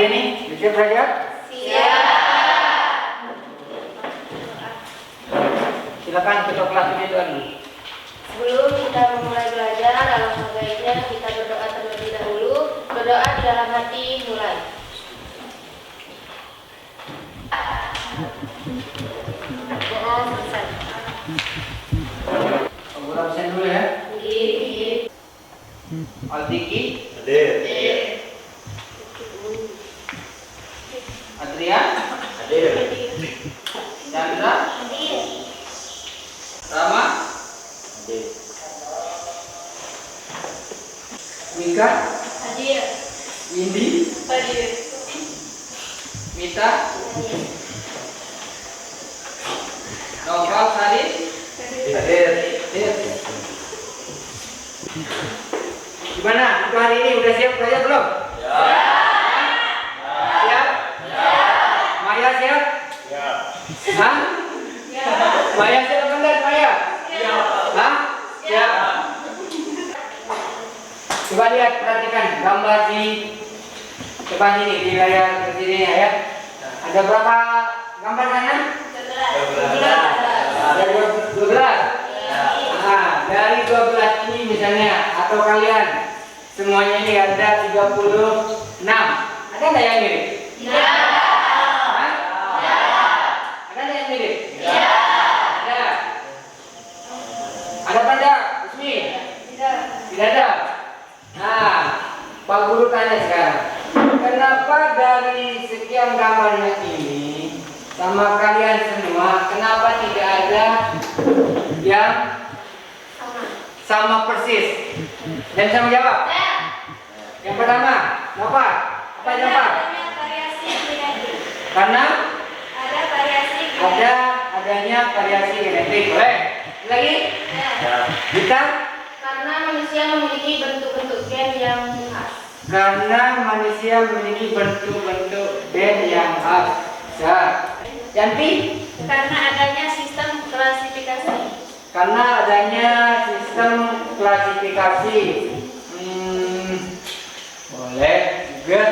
hari ini? Siap belajar? Siap. Silakan ketua kelas ini tuan. Sebelum kita memulai belajar, alangkah baiknya kita berdoa terlebih dahulu. Berdoa di dalam hati, mulai. Doa selesai. Guru absen dulu ya. Altiki. Hadir. Adrian. Hadir. Chandra. Rama. Hadir. Mika. Hadir. Windy. Hadir. Mita. Noval. Sari. Hadir. Gimana? Untuk hari ini udah siap belajar belum? Siap? Maya siap? Hah? Maya siap apa enggak Maya? Hah? Siap. Coba lihat, perhatikan gambar di depan ini, di layar sini ya. Ada berapa gambar sana? Ada 12. Nah, dari 12 ini misalnya, atau kalian semuanya ini ada 36. Ada nggak yang mirip? Hah? Ada nggak yang mirip? Ada. Ada apa enggak? Ismi? Tidak ada. Nah, Pak Guru tanya sekarang, kenapa dari sekian gambarnya ini sama kalian semua, kenapa tidak ada yang sama persis? Dan bisa menjawab? Yang pertama, kenapa? Apa jawab? Karena adanya variasi genetik. Boleh? Lagi? Kita? Karena manusia memiliki bentuk-bentuk gen yang khas. Karena manusia memiliki bentuk-bentuk gen yang khas. Ya. Yanti? Karena adanya sistem klasifikasi. Karena adanya sistem klasifikasi. Boleh juga.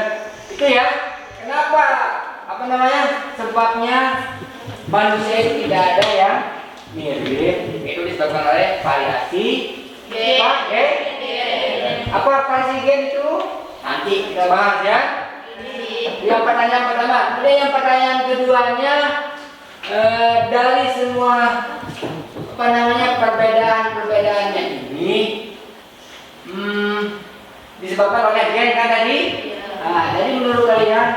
Itu ya. Kenapa? Apa namanya? Sebabnya manusia itu tidak ada yang mirip. Itu disebabkan oleh variasi gen. Apa variasi gen itu? Nanti kita bahas ya. Yang pertanyaan pertama. Kemudian yang pertanyaan keduanya, dari semua apa namanya perbedaan-perbedaannya ini disebabkan oleh gen kan tadi? Nah, jadi menurut kalian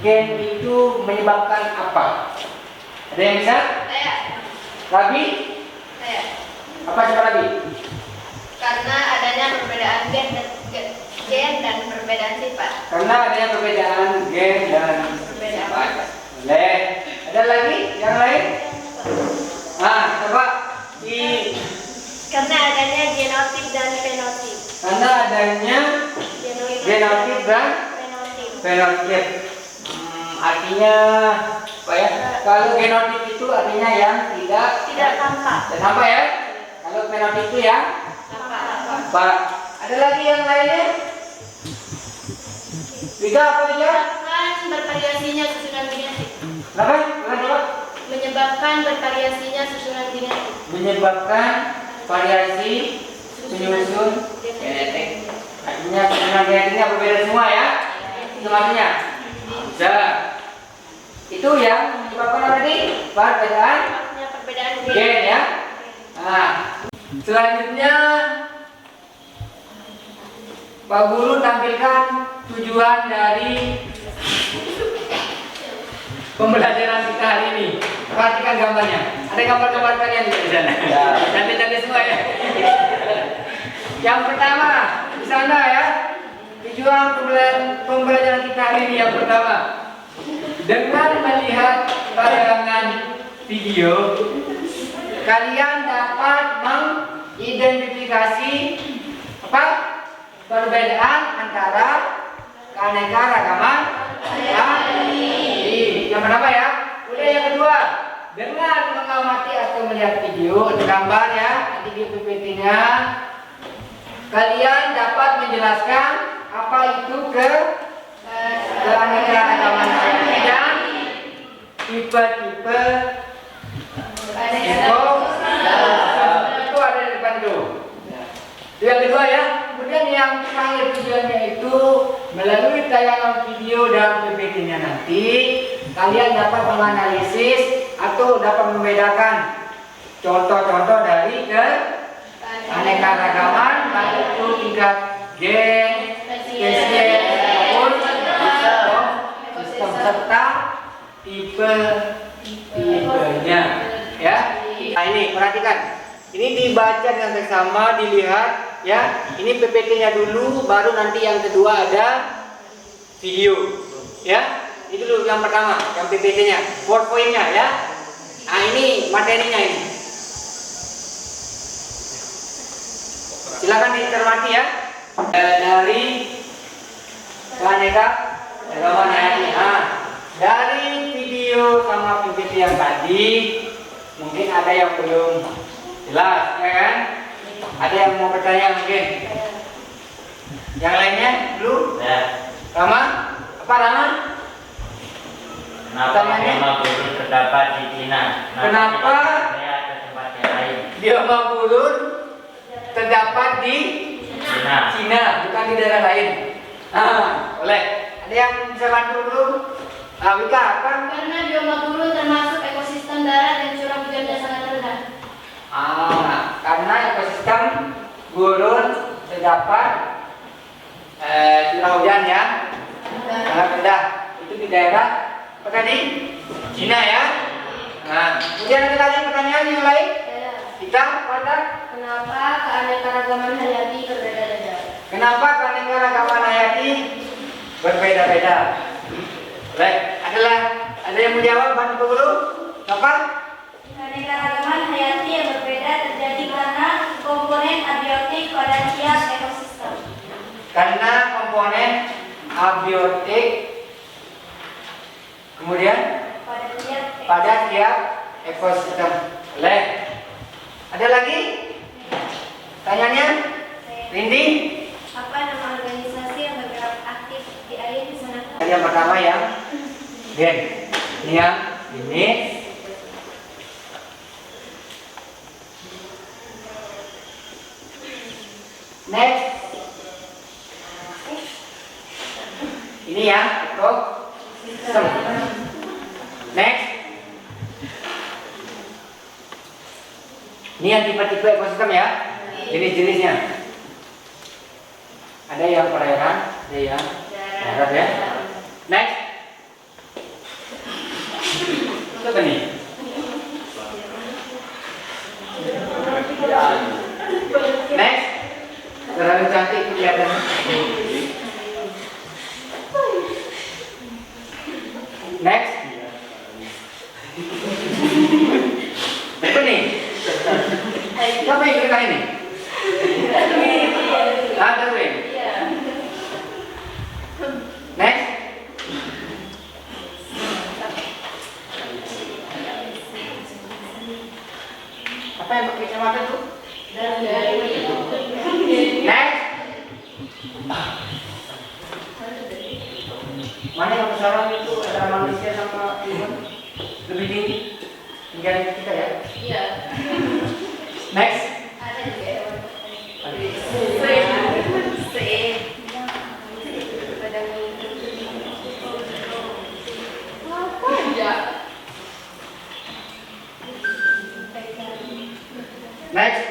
gen itu menyebabkan apa? Ada yang bisa? Rabi? Apa coba Rabi? Karena adanya perbedaan gen dan perbedaan sifat. Karena adanya perbedaan gen dan sifat. Boleh. Ada lagi yang lain? Coba di. Karena adanya genotip dan fenotip. Karena adanya genotip dan fenotip. Artinya apa ya? Kalau genotip itu artinya yang tidak tampak. Dan apa ya? Kalau fenotip itu ya? Tampak. Ada lagi yang lainnya? Tiga apa aja? Menyebabkan bervariasinya susunan genetik. Kenapa? Coba. Menyebabkan bervariasinya susunan genetik. Menyebabkan variasi penyusun genetik. Artinya susunan genetiknya berbeda semua ya? Itu maksudnya? Bisa. Itu yang menyebabkan apa tadi? Perbedaan gen ya. Nah, selanjutnya Pak Guru tampilkan tujuan dari pembelajaran kita hari ini. Perhatikan gambarnya. Ada gambar-gambar kalian di sana. Cantik-cantik semua ya. Yang pertama di sana ya. Tujuan pembelajaran kita hari ini yang pertama, dengan melihat tayangan video, kalian dapat mengidentifikasi apa? Perbedaan antara keanekaragaman hayati. Yang pertama ya. Kemudian yang kedua, dengan mengamati atau melihat video atau gambar ya, nanti di PPT-nya, kalian dapat menjelaskan apa itu keanekaragaman hayati dan tipe-tipe itu ada di depan tuh. Itu yang kedua ya. Kemudian yang terakhir tujuannya itu melalui tayangan video dan PPT-nya nanti kalian dapat menganalisis atau dapat membedakan contoh-contoh dari keanekaragaman baik itu tingkat gen, spesies maupun sistem serta tipenya ya. Nah ini perhatikan, ini dibaca dengan seksama, dilihat ya. Ini PPT-nya dulu, baru nanti yang kedua ada video ya. Itu dulu yang pertama, yang PPT-nya, PowerPoint-nya ya. Nah ini materinya ini. Silakan dicermati ya. Dari keanekaragaman hayati. Nah, dari video sama PPT yang tadi mungkin ada yang belum jelas ya kan? Ada yang mau bertanya mungkin? Yang lainnya belum? Ya. Rama? Apa Rama? Kenapa nama burung terdapat di Cina? Kenapa ada tempat yang lain? Bioma burung terdapat di Cina, bukan di daerah lain? Boleh. Ada yang bisa bantu dulu? Wika, apa? Karena bioma gurun termasuk ekosistem darat dan curah hujannya sangat rendah. Karena ekosistem gurun terdapat curah hujan yang sangat rendah. Itu di daerah apa tadi? Cina ya. Nah, kemudian ada lagi pertanyaan yang lain? Kita pada Kenapa keanekaragaman hayati berbeda-beda? kenapa keanekaragaman hayati berbeda-beda? Baik, ada yang menjawab bantu dulu? Apa? Keanekaragaman hayati yang berbeda terjadi karena komponen abiotik pada tiap ekosistem. Karena komponen abiotik kemudian pada tiap ekosistem. Boleh. Ada lagi? Tanyanya? Rindi? Apa nama organisasi yang bergerak aktif di air di sana? Yang pertama yang gen. Ini yang ini. Next. Ini ya, ekosistem. Next. Ini yang tipe-tipe ekosistem ya. Jenis-jenisnya. Ada yang perairan, ada yang darat ya. Next. Apa nih? Next. Terlalu cantik kelihatannya. Next. Apa nih? Siapa yang cerita ini? Darwin. Next. Apa yang pakai kacamata tuh? Next. Mana yang sekarang itu antara manusia sama hewan lebih tinggi tinggal kita ya? Iya. Next. Ada juga hewan. Next.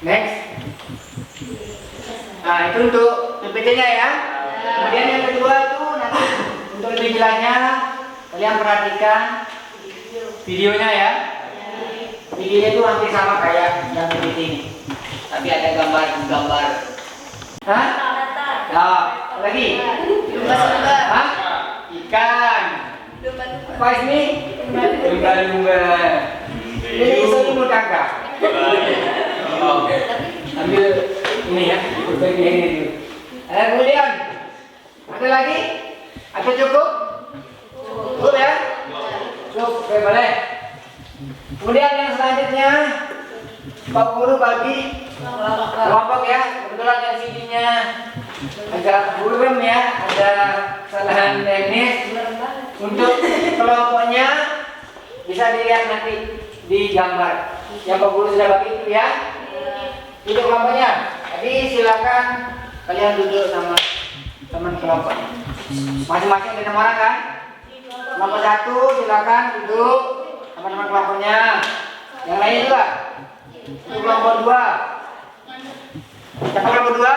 Next. Nah, itu untuk PPT-nya ya. Kemudian yang kedua itu nanti untuk lebih jelasnya kalian perhatikan videonya ya. Videonya itu hampir sama kayak yang PPT ini. Tapi ada gambar-gambar. Hah? Nah, lagi. Lumba-lumba. Hah? Ikan. Lumba-lumba. Apa ini? Lumba-lumba. Ini selimut kakak. Ambil ini ya, bagian ini dulu. Kemudian ada lagi? Atau cukup? Cukup ya? Cukup, boleh. Kemudian yang selanjutnya Pak Guru bagi kelompok ya. Kebetulan LCD-nya agak buram ya, ada kesalahan teknis. Untuk kelompoknya bisa dilihat nanti di gambar yang Pak Guru sudah bagi itu ya. Duduk kelompoknya. Jadi silakan kalian duduk sama teman kelompoknya. Masing-masing ada 6 orang kan? Kelompok 1 silakan duduk sama teman kelompoknya. Yang lain juga. Itu kelompok 2. Siapa kelompok 2?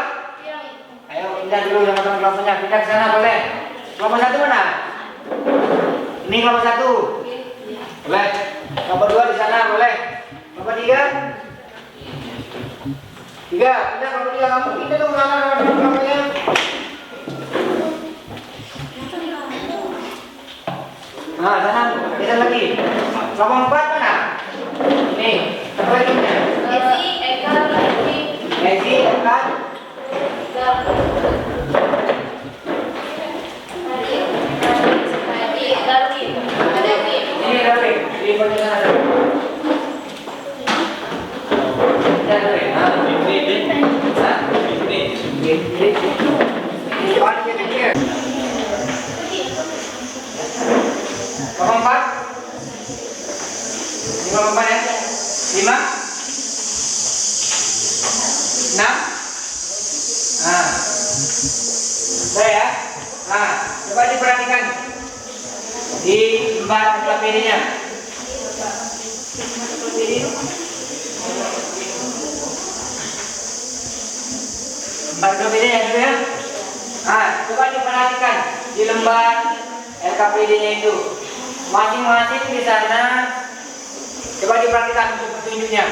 Ayo pindah dulu sama teman kelompoknya. Pindah ke sana boleh. Kelompok 1 mana? Ini kelompok 1. Boleh. Kelompok 2 di sana boleh. Kelompok 3. 3. Pindah kelompok 3 kamu. Pindah dong sama teman kelompoknya. Nah, sana. Bisa lagi. Kelompok 4 mana? Ini. Siapa lagi? Desi, Eka, Lesti, Messi, kan? Darwin, ada Win. Ini Darwin. Di bagian ada. Ini Darwin. Nah, ini. Hah? Ini. Ini orangnya kecil. Kelompok 4. Ini kelompok 4 ya. 5. 6. Nah. Sudah ya. Nah, coba diperhatikan di lembar KPD-nya. Lembar KPD-nya dulu ya. Nah, coba diperhatikan di lembar LKPD-nya itu. Masing-masing di sana coba diperhatikan untuk petunjuknya.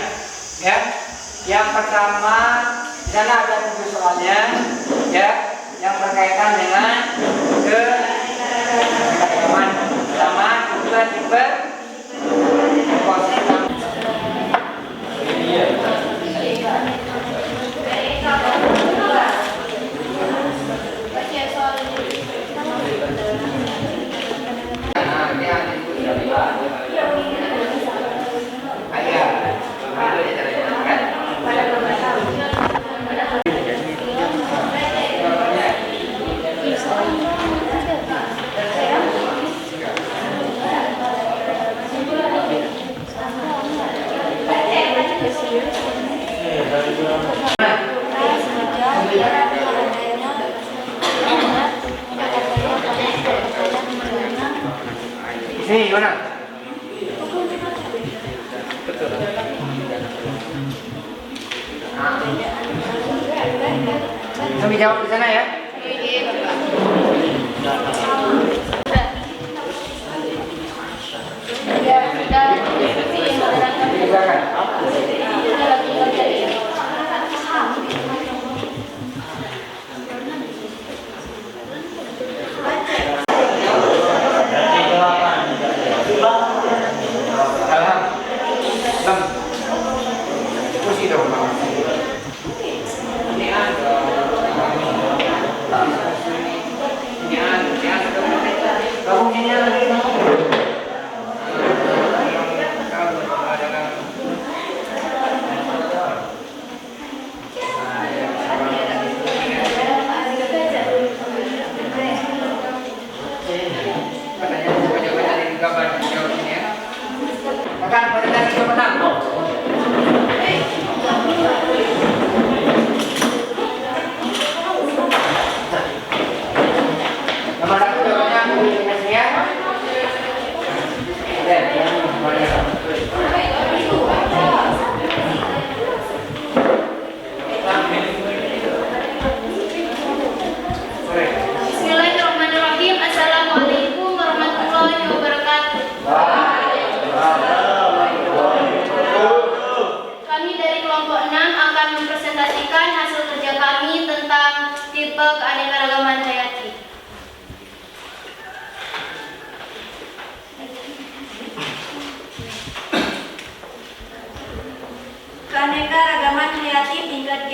Ya. Yang pertama, di sana ada 7 soalnya, ya, yang berkaitan dengan keagamaan. Pertama, tipe konsep. Sini, mana? Sambil jawab di sana ya. Bismillahirrahmanirrahim. Assalamualaikum warahmatullahi wabarakatuh. Kami dari kelompok 6 akan mempresentasikan hasil kerja kami tentang tipe keanekaragaman hayati. Keanekaragaman hayati tingkat G,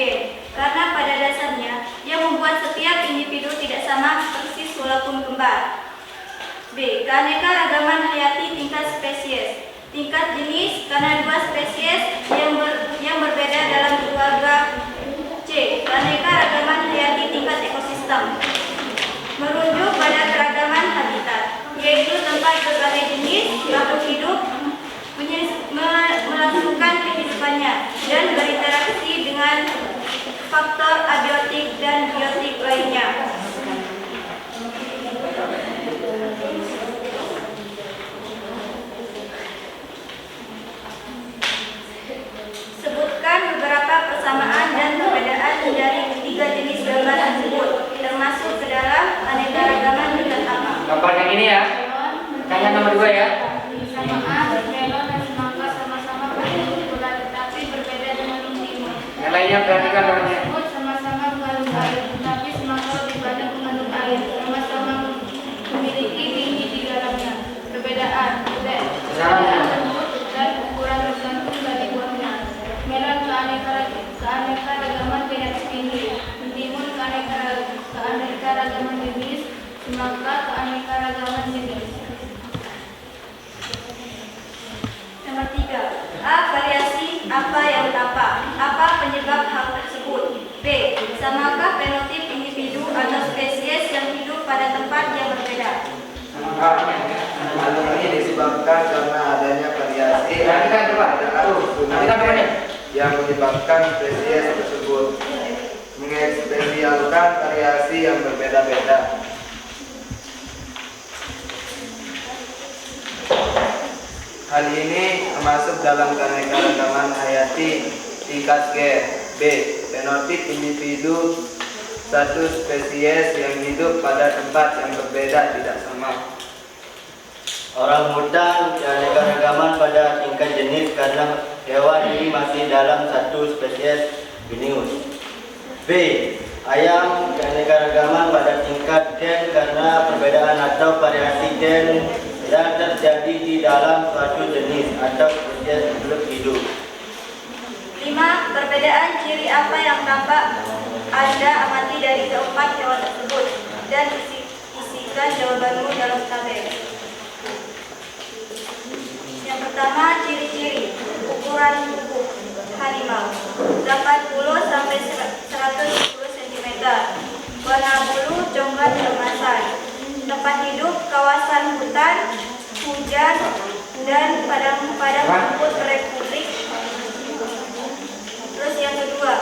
karena pada dasarnya ia membuat setiap individu tidak sama persis walaupun kembar. B. Keanekaragaman hayati tingkat spesies, tingkat jenis karena 2 spesies yang keanekaragaman hayati tingkat ekosistem. Merujuk pada keragaman habitat, yaitu tempat berbagai jenis makhluk hidup melangsungkan kehidupannya dan berinteraksi dengan faktor abiotik dan biotik lainnya. Sebutkan beberapa persamaan dan perbedaan dari tiga jenis gambar tersebut, termasuk ke dalam keanekaragaman tingkat apa? Gambar yang ini ya. Pertanyaan nomor 2 ya. Persamaan melon dan semangka sama-sama mengandung gula tetapi berbeda dengan timun. Yang lainnya perhatikan namanya. Semut sama-sama mengandung air, tetapi semangka lebih banyak mengandung air. Sama-sama memiliki biji di dalamnya. Perbedaan semut dan ukuran tergantung dari buahnya. Melon keanekaragaman genetik tinggi, timun keanekaragaman jenis, semangka keanekaragaman jenis. Nomor 3. A. Variasi apa yang apa? Apa penyebab hal tersebut? B. Samakah fenotip individu atau spesies yang hidup pada tempat yang berbeda? Hal ini disebabkan karena adanya variasi Perhatikan coba. Perhatikan namanya. yang menyebabkan spesies tersebut mengekspresialkan variasi yang berbeda-beda. Hal ini termasuk dalam keanekaragaman hayati tingkat G. B. Fenotip individu satu spesies yang hidup pada tempat yang berbeda tidak sama. Orang hutan keanekaragaman pada tingkat jenis karena hewan ini masih dalam satu spesies genus. B. Ayam keanekaragaman pada tingkat gen karena perbedaan atau variasi gen yang terjadi di dalam suatu jenis atau spesies makhluk hidup. 5. Perbedaan ciri apa yang tampak Anda amati dari keempat hewan tersebut dan isikan jawabanmu dalam tabel. Yang pertama, ciri-ciri ukuran tubuh harimau 80 sampai 110 cm. Warna bulu coklat keemasan. Tempat hidup kawasan hutan, hujan, dan padang rumput republik. Terus yang kedua,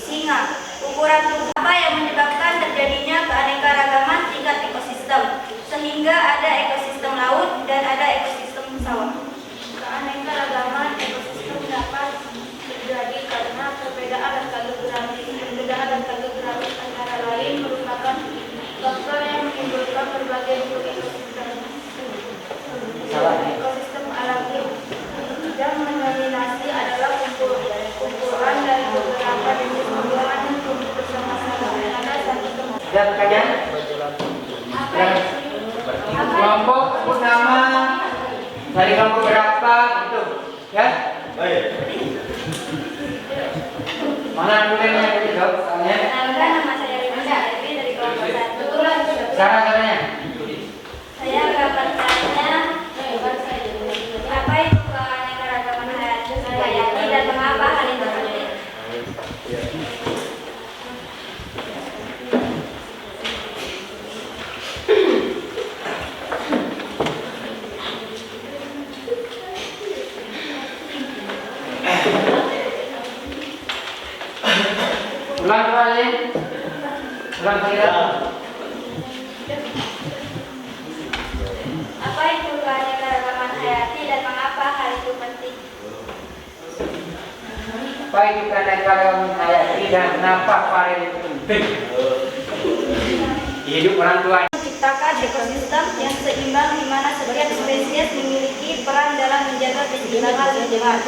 singa. Ukuran tubuh apa yang menyebabkan terjadinya keanekaragaman tingkat ekosistem, sehingga ada ekosistem laut dan ada ekosistem sawah. Keanekaragaman ekosistem dapat terjadi karena perbedaan letak geografis antara lain merupakan faktor yang menimbulkan berbagai bentuk ekosistem. Ekosistem alami yang mendominasi adalah kumpulan dari beberapa jenis tumbuhan yang tumbuh bersama-sama dan ada satu tempat. Dan pertanyaan? Kelompok sebut nama dari kelompok berapa gitu ya? Baik. Mana nulisnya itu dok? Soalnya Kenalkan, nama saya Rina Dewi dari kelompok 1. caranya Saya akan bertanya apa itu keanekaragaman hayati dan mengapa hal itu penting. ulang kembali. Ulang kira. Apa itu keanekaragaman hayati dan mengapa hal itu penting? Apa itu keanekaragaman hayati dan kenapa varian itu penting? Hidup orang tua. Menciptakan ekosistem yang seimbang di mana setiap spesies memiliki peran dalam menjaga keseimbangan lingkungan.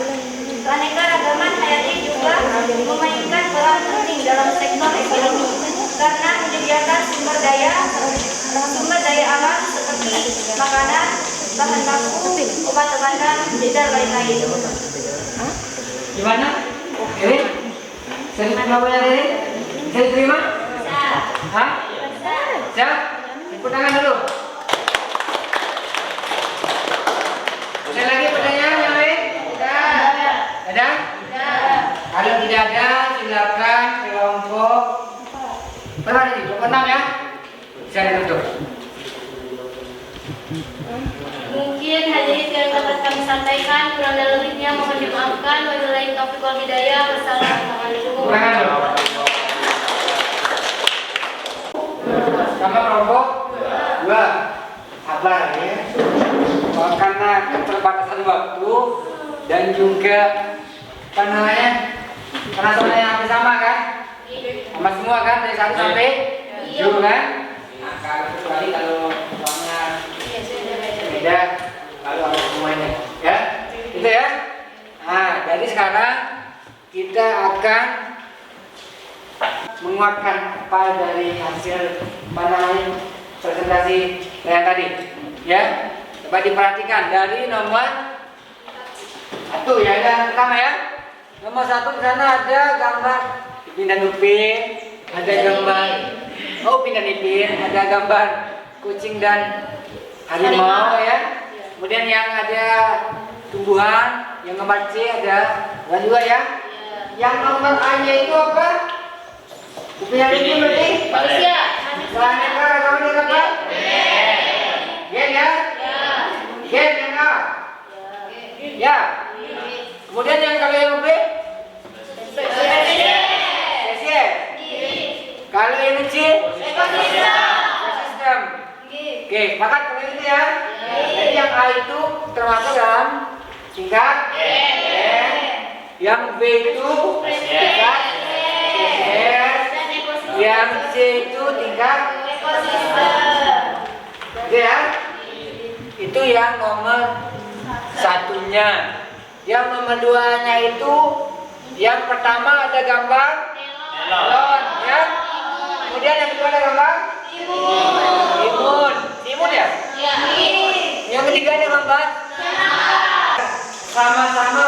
Keanekaragaman hayati juga memainkan peran penting dalam sektor ekonomi karena menyediakan sumber daya alam seperti makanan, bahan baku, obat-obatan, dan lain-lain. Gimana? Ini? Saya jawabannya ini? Saya terima? Hah? Siap? Tepuk tangan dulu. Ada lagi pertanyaan yang lain? Ada? Kalau tidak ada, silakan kelompok kami sampaikan. Kurang dan lebihnya mohon dimaafkan. Wabillahi taufiq wal hidayah. Wassalamualaikum. Sama kelompok dua. Sabar ya. Karena keterbatasan waktu dan juga apa namanya? Karena semuanya hampir sama kan? Sama semua kan dari 1 sampai 7 kan? Nah, kecuali kalau soalnya beda, lalu harus semuanya ya, gitu ya. Nah, jadi sekarang kita akan menguatkan apa dari hasil presentasi yang tadi ya. Coba diperhatikan dari nomor 1 ya, yang pertama ya. Nomor 1 di sana ada gambar Ipin dan Upin, ada gambar Upin dan Ipin, ada gambar kucing dan harimau ya. Kemudian yang ada tumbuhan, yang gambar C ada juga ya. Yang nomor A-nya itu apa? Upin dan Ipin berarti? Manusia. Aneka ragaman apa? Gen ya? Gen yang A? Ya. Kemudian yang kalau yang B? Spesies. Kalau yang C? Ekosistem. Oke, maka kalau itu ya. Jadi yang A itu termasuk dalam tingkat N. Yang B itu tingkat spesies. Yang C itu tingkat Ekosistem. Oke ya. Itu yang nomor 1-nya. Yang nomor 2-nya itu yang pertama ada gambar melon ya. Kemudian yang kedua ada gambar timun ya. Yang ketiga ada gambar sama-sama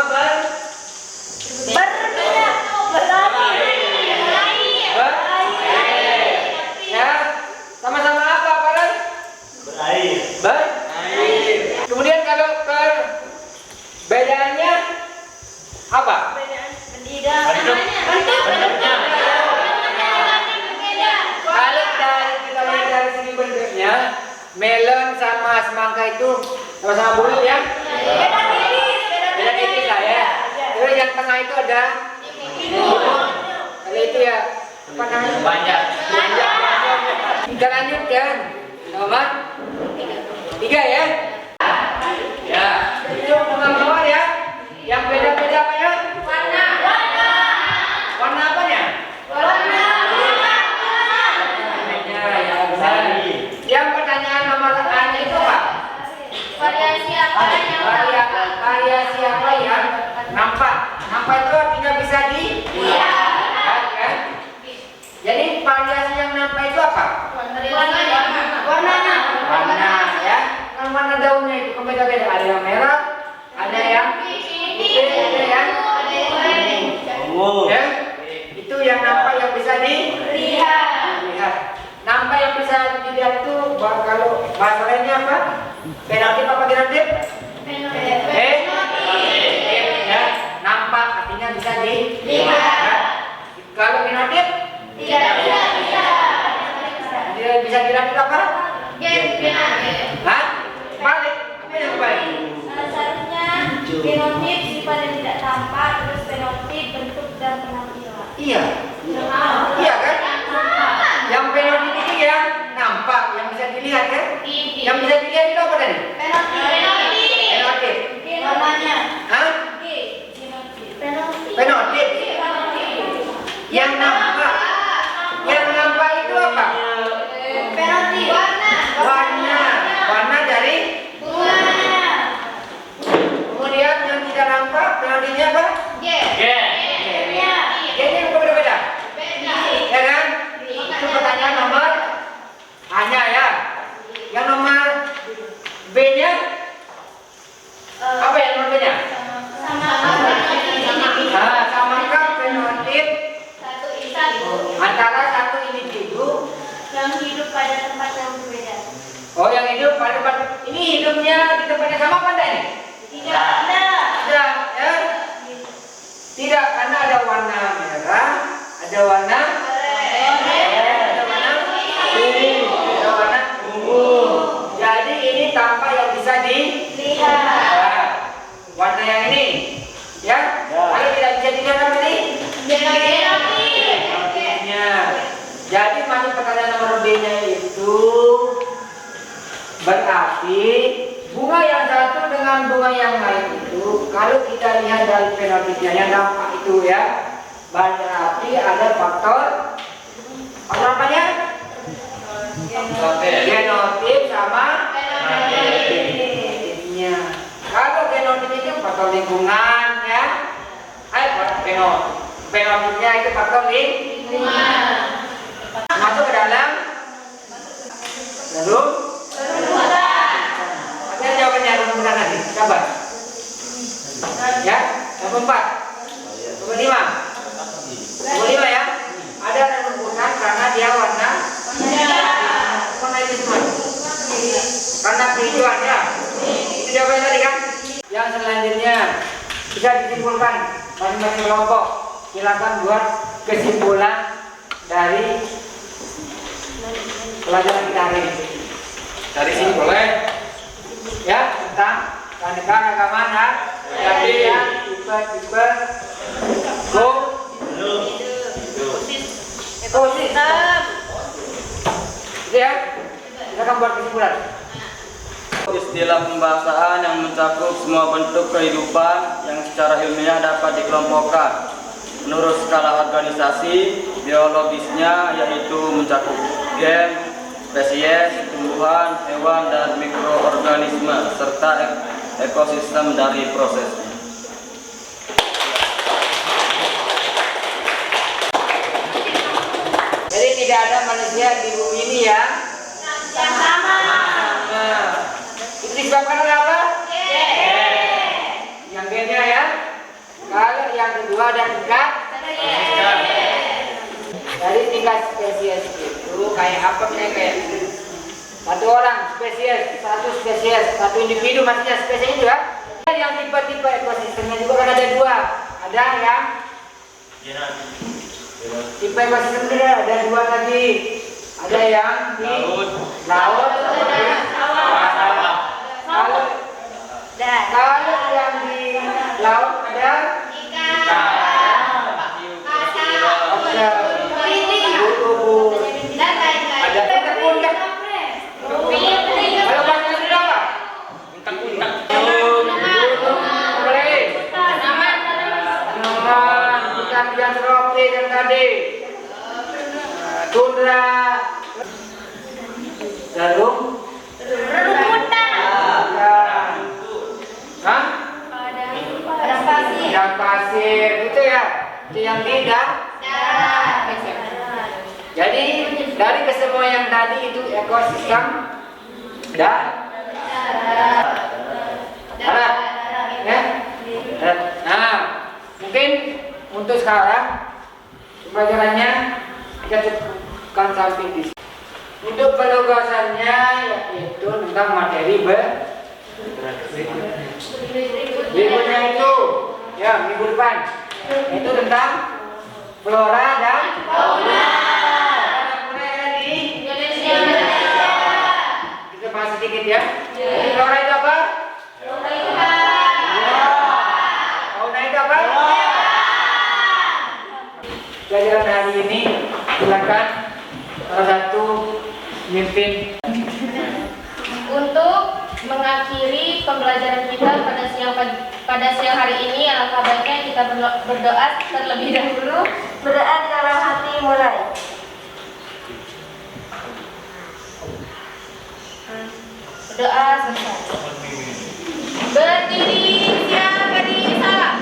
ya. Sama-sama apa Pak? Berair. Kemudian kalau bedanya apa? Kalau kita lihat dari segi bentuknya, melon sama semangka itu sama-sama bulat ya. Beda tipis lah ya. Terus yang tengah itu ada kalau itu ya apa namanya? Banyak. Kita lanjutkan nomor 3 ya. Ya, itu nomor ya. Yang beda-beda apa ya? Warna apanya? Yang pertanyaan nomor A itu apa? Variasi apa yang Variasi apa yang nampak? Nampak itu artinya bisa dilihat kan? Jadi variasi yang nampak itu apa? warnanya. Warna ya. Kan warna daunnya itu beda-beda. Ada yang merah, ada yang putih, ada yang ya. Itu yang nampak yang bisa dilihat. Nampak yang bisa dilihat itu kalau bahasa lainnya apa? Penaltif apa generatif? Ya, nampak artinya bisa dilihat. Kalau generatif? Tidak bisa dilihat itu apa? Hah? Balik. Apa yang balik? Seharusnya genotip sifat yang tidak tampak, terus fenotip bentuk dan penampilan. Iya. Iya kan? Yang penaltif itu ya nampak, yang bisa dilihat kan? Yang bisa dilihat itu apa tadi? Penaltif. Warnanya. Hah? Penaltif. Yang nampak. Yang nampak itu apa? Fenotip. Warna. Warna dari. Kemudian yang tidak nampak penaltifnya apa? Ini berbeda-beda. Ya kan? Itu pertanyaan nomor hanya ya. Yang nomor B-nya apa ya nomor B-nya? Samakah fenotip antara satu individu Yang hidup pada tempat yang berbeda. Oh, yang hidup pada tempat ini hidupnya di tempat yang sama apa enggak ini? Tidak ada. Tidak, ya? Tidak, karena ada warna merah, ada warna ada warna kuning, ada warna ungu. Jadi ini tanpa yang bisa dilihat. B-nya itu berarti bunga yang satu dengan bunga yang lain itu kalau kita lihat dari fenotipnya yang nampak itu ya, berarti ada faktor apanya? Genotip sama fenotipnya. Kalau genotip itu faktor lingkungan ya, fenotipnya itu faktor lingkungan. Masuk ke dalam rumusan. Ada jawabannya rumusan nanti. Coba. Ya, nomor 4. Nomor 5. Nomor 5 ya. Ada rumusan karena dia warna itu semua. Karena kehijauan ya. Itu jawabannya tadi kan. Yang selanjutnya bisa disimpulkan masing-masing kelompok. Silakan buat kesimpulan dari pelajaran kita hari ini. Dari sini boleh ya, tentang keanekaragaman tipe-tipe ekosistem. Itu ya, kita akan buat kesimpulan. Istilah pembahasaan yang mencakup semua bentuk kehidupan yang secara ilmiah dapat dikelompokkan menurut skala organisasi biologisnya, yaitu mencakup gen, spesies, tumbuhan, hewan, dan mikroorganisme serta ekosistem dari prosesnya. Jadi tidak ada manusia di bumi ini yang sama. Itu disebabkan oleh apa? Yang gennya ya. Kalau yang kedua ada tingkat dari tingkat spesies itu kayak apa kayak satu orang spesies, satu individu, maksudnya spesies itu ya. Yang tipe-tipe ekosistemnya juga kan ada dua. Ada yang tipe ekosistem itu ada dua tadi. Ada yang di laut, kalau yang di laut ada tundra, jarum, padang pasir, itu ya, itu yang tidak. Jadi dari kesemua yang tadi itu ekosistem darat, ya. Nah, mungkin untuk sekarang pelajarannya kita cukupkan sampai di sini. Untuk penugasannya yaitu tentang materi berikutnya itu ya minggu depan itu tentang flora dan fauna. Kita bahas sedikit ya. Jadi flora itu apa? Fauna itu apa? Pelajaran hari ini silakan salah satu mimpin. Untuk mengakhiri pembelajaran kita pada siang hari ini, alangkah baiknya kita berdoa terlebih dahulu. Berdoa di dalam hati mulai. Berdoa selesai. Berdiri, siap, berdiri, salam.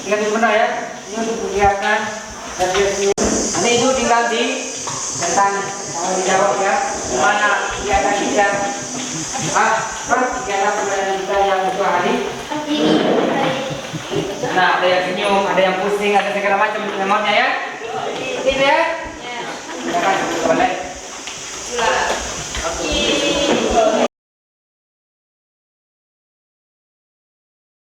Ingat benar ya, ini untuk kegiatan review. Nanti itu tinggal di tentang dijawab ya, gimana kegiatan kita, kegiatan pembelajaran kita yang untuk hari ini. Nah, ada yang senyum, ada yang pusing, ada segala macam namanya ya. Gitu ya. Silakan boleh.